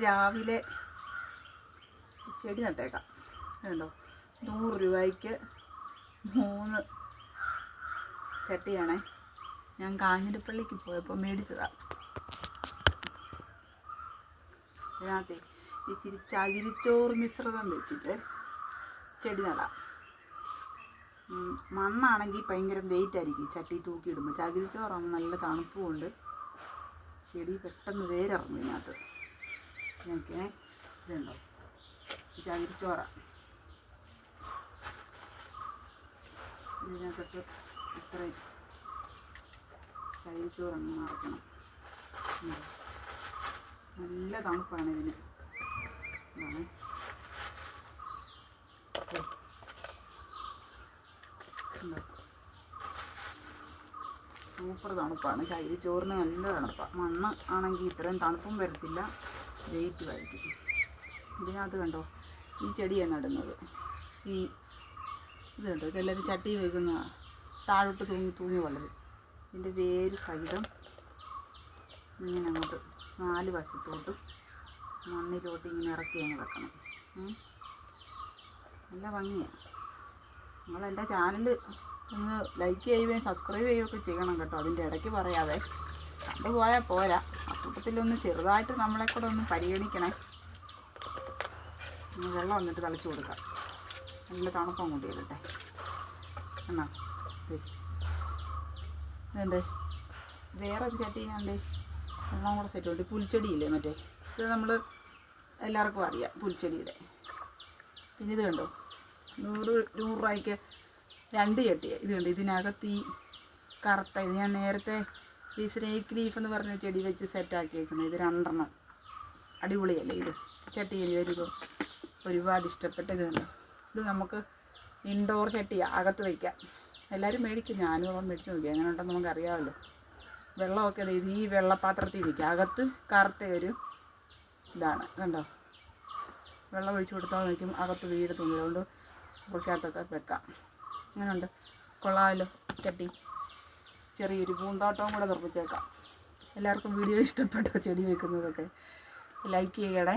രാവിലെ ചെടി നട്ടേക്കാം. കണ്ടോ, 100 രൂപയ്ക്ക് 3 ചട്ടിയാണേ. ഞാൻ കാഞ്ഞിരപ്പള്ളിക്ക് പോയപ്പോൾ മേടിച്ചതാണ്. ഇതിനകത്ത് ഇച്ചിരി ചകിരിച്ചോറ് മിശ്രിതം വെച്ചിട്ട് ചെടി നടാം. മണ്ണാണെങ്കിൽ ഭയങ്കര വെയിറ്റ് ആയിരിക്കും ചട്ടി തൂക്കിയിടുമ്പോൾ. ചകിരിച്ചോറാകുമ്പോൾ നല്ല തണുപ്പുമുണ്ട്, ചെടി പെട്ടെന്ന് വേരിറങ്ങും ഇതിനകത്ത്. എനിക്ക് ഇതുണ്ടോ, ചകിരിച്ചോറാണ്. ഇതിനകത്തൊക്കെ ഇത്രയും ചകിരിച്ചോറങ്ങ് നിറയ്ക്കണം. നല്ല തണുപ്പാണ് ഇതിന്. സൂപ്പർ തണുപ്പാണ്. ചകിരിച്ചോറിന് നല്ല തണുപ്പാണ്. മണ്ണ് ആണെങ്കിൽ ഇത്രയും തണുപ്പും വരത്തില്ല, വെയിറ്റ് ആയിരിക്കും. ഇതിനകത്ത് കണ്ടോ, ഈ ചെടിയാണ് നടുന്നത്. ഇത് കണ്ടോ, ഇതെല്ലാവരും ചട്ടി വയ്ക്കുന്ന താഴോട്ട് തൂങ്ങി വളരും. ഇതിൻ്റെ വേര് സഹിതം ഇങ്ങനെ അങ്ങോട്ട് 4 വശത്തോട്ടും മണ്ണിലോട്ട് ഇങ്ങനെ ഇറക്കി അങ്ങ് വെക്കണം. നല്ല ഭംഗിയാണ്. നിങ്ങൾ എൻ്റെ ചാനൽ ഒന്ന് ലൈക്ക് ചെയ്യുകയും സബ്സ്ക്രൈബ് ചെയ്യുകയൊക്കെ ചെയ്യണം കേട്ടോ. അതിൻ്റെ ഇടയ്ക്ക് പറയാതെ കണ്ടുപോയാൽ പോരാ, അക്കൂട്ടത്തിലൊന്ന് ചെറുതായിട്ട് നമ്മളെ കൂടെ ഒന്ന് പരിഗണിക്കണേ. വെള്ളം വന്നിട്ട് തളിച്ചു കൊടുക്കാം. നല്ല തണുപ്പം കൊണ്ട് വരട്ടെ. എന്നാ ഇതുണ്ട്, വേറൊരു ചട്ടി ഞാൻ വെള്ളം കൂടെ സെറ്റ് ഉണ്ട്. പുൽച്ചെടിയില്ലേ മറ്റേ, ഇത് നമ്മൾ എല്ലാവർക്കും അറിയാം പുൽച്ചെടിയുടെ. പിന്നെ ഇത് കണ്ടോ, 100 രൂപയ്ക്ക് 2 ചട്ടിയാണ്. ഇത് കണ്ടോ, ഇതിനകത്ത് ഈ കറുത്ത ഇത് ഞാൻ നേരത്തെ ഈ സ്നേക്ക് ലീഫ് എന്ന് പറഞ്ഞ ചെടി വെച്ച് സെറ്റാക്കിയേക്കുന്നത്. ഇത് 2 എണ്ണം. അടിപൊളിയല്ലേ ഇത് ചട്ടി? എനിക്ക് ഒരുപാട് ഇഷ്ടപ്പെട്ട. ഇത് കണ്ടോ, ഇത് നമുക്ക് ഇൻഡോർ ചട്ടിയാണ്, അകത്ത് വയ്ക്കാം. എല്ലാവരും മേടിക്കും, ഞാനും അവൻ മേടിച്ച് നോക്കി. അങ്ങനെ ഉണ്ടെന്ന് നമുക്കറിയാമല്ലോ. വെള്ളമൊക്കെ ഇത് ഈ വെള്ളപ്പാത്രത്തിൽ നിൽക്കുക. അകത്ത് കറുത്ത ഒരു ഇതാണ് കണ്ടോ, വെള്ളം ഒഴിച്ചു കൊടുത്താൽ നിൽക്കും, അകത്ത് വീട് തൂങ്ങി. അതുകൊണ്ട് പുറക്കകത്തൊക്കെ വെക്കാം. അങ്ങനെയുണ്ട്, കൊള്ളാമല്ലോ ചട്ടി. ചെറിയൊരു പൂന്തോട്ടവും കൂടെ നിർമ്മിച്ചേക്കാം. എല്ലാവർക്കും വീഡിയോ ഇഷ്ടപ്പെട്ടോ? ചെടി വെക്കുന്നതൊക്കെ ലൈക്ക് ചെയ്യണേ.